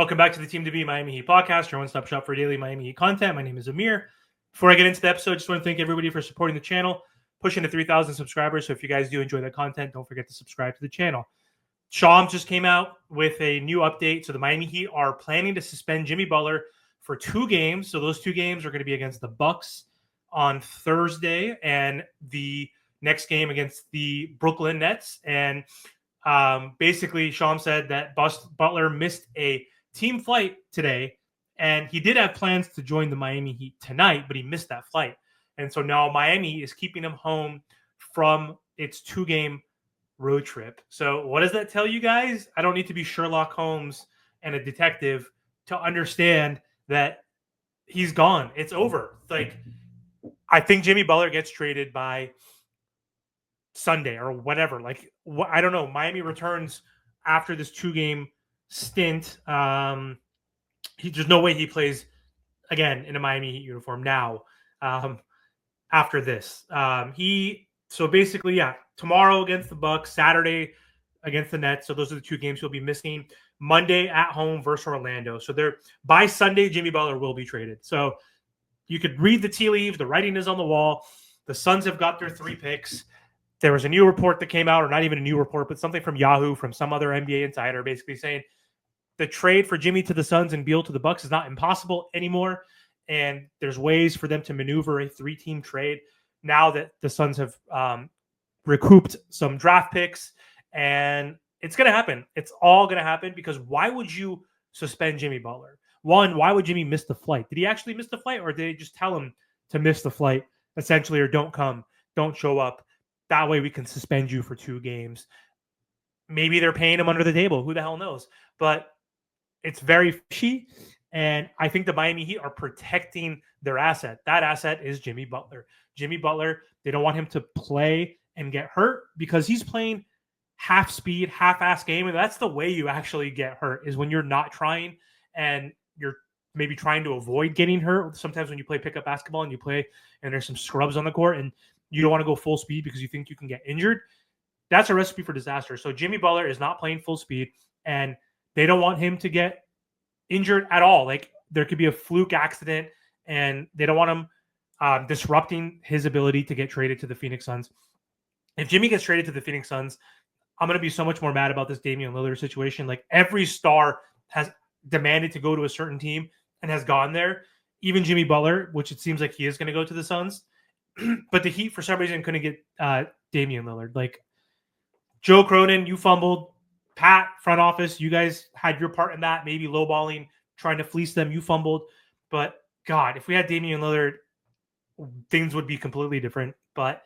Welcome back to the Team to Be Miami Heat podcast, your one-stop shop for daily Miami Heat content. My name is Amir. Before I get into the episode, I just want to thank everybody for supporting the channel, pushing to 3,000 subscribers. So if you guys do enjoy that content, don't forget to subscribe to the channel. Shams just came out with a new update. So the Miami Heat are planning to suspend Jimmy Butler for 2 games. So those 2 games are going to be against the Bucks on Thursday and the next game against the Brooklyn Nets. And basically, Shams said that Butler missed a team flight today, and he did have plans to join the Miami Heat tonight, but he missed that flight. And so now Miami is keeping him home from its 2-game road trip. So what does that tell you guys? I don't need to be Sherlock Holmes and a detective to understand that he's gone. It's over. Like, I think Jimmy Butler gets traded by Sunday or whatever. Like, I don't know. Miami returns after this 2-game stint. There's no way he plays again in a Miami Heat uniform now. After this, so basically, tomorrow against the Bucks, Saturday against the Nets. So those are the 2 games he'll be missing. Monday at home versus Orlando. So by Sunday, Jimmy Butler will be traded. So you could read the tea leaves. The writing is on the wall. The Suns have got their 3 picks. There was a new report that came out, or not even a new report, but something from Yahoo, from some other NBA insider, basically saying the trade for Jimmy to the Suns and Beal to the Bucks is not impossible anymore. And there's ways for them to maneuver a 3-team trade now that the Suns have recouped some draft picks. And it's going to happen. It's all going to happen, because why would you suspend Jimmy Butler? One, why would Jimmy miss the flight? Did he actually miss the flight, or did they just tell him to miss the flight, essentially, or don't come, don't show up? That way we can suspend you for 2 games. Maybe they're paying him under the table. Who the hell knows? But it's very fishy. And I think the Miami Heat are protecting their asset. That asset is Jimmy Butler. Jimmy Butler, they don't want him to play and get hurt, because he's playing half speed, half-ass game. And that's the way you actually get hurt, is when you're not trying and you're maybe trying to avoid getting hurt. Sometimes when you play pickup basketball and you play and there's some scrubs on the court and you don't want to go full speed because you think you can get injured, that's a recipe for disaster. So Jimmy Butler is not playing full speed, and they don't want him to get injured at all. Like, there could be a fluke accident, and they don't want him disrupting his ability to get traded to the Phoenix Suns. If Jimmy gets traded to the Phoenix Suns, I'm going to be so much more mad about this Damian Lillard situation. Like, every star has demanded to go to a certain team and has gone there. Even Jimmy Butler, which it seems like he is going to go to the Suns. But the Heat, for some reason, couldn't get Damian Lillard. Like, Joe Cronin, you fumbled. Pat, front office, you guys had your part in that. Maybe lowballing, trying to fleece them. You fumbled. But, God, if we had Damian Lillard, things would be completely different. But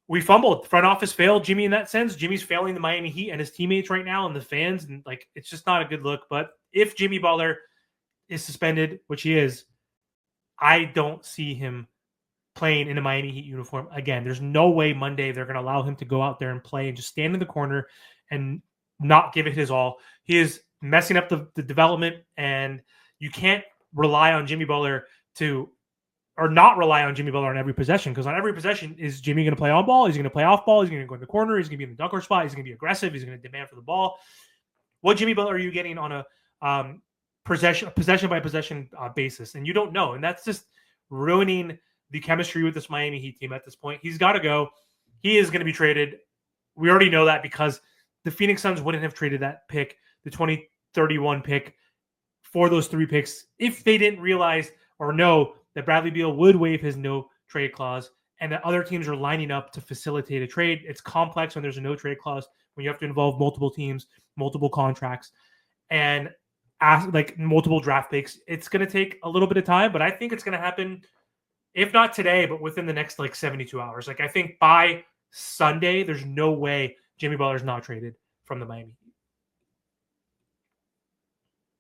we fumbled. The front office failed Jimmy in that sense. Jimmy's failing the Miami Heat and his teammates right now and the fans. And, like, it's just not a good look. But if Jimmy Butler is suspended, which he is, I don't see him playing in a Miami Heat uniform again. There's no way Monday they're going to allow him to go out there and play and just stand in the corner and not give it his all. He is messing up the development, and you can't rely on Jimmy Butler not rely on Jimmy Butler on every possession, because on every possession, is Jimmy going to play on ball? Is he going to play off ball? Is he going to go in the corner? Is he going to be in the dunker spot? Is he going to be aggressive? Is he going to demand for the ball? What Jimmy Butler are you getting on a possession by possession basis? And you don't know, and that's just ruining the chemistry with this Miami Heat team at this point. He's got to go. He is going to be traded. We already know that, because the Phoenix Suns wouldn't have traded that pick, the 2031 pick, for those 3 picks if they didn't realize or know that Bradley Beal would waive his no trade clause, and that other teams are lining up to facilitate a trade. It's complex when there's a no trade clause, when you have to involve multiple teams, multiple contracts, and like multiple draft picks. It's going to take a little bit of time, but I think it's going to happen, if not today, but within the next 72 hours. Like, I think by Sunday, there's no way Jimmy Butler's not traded from the Miami Heat.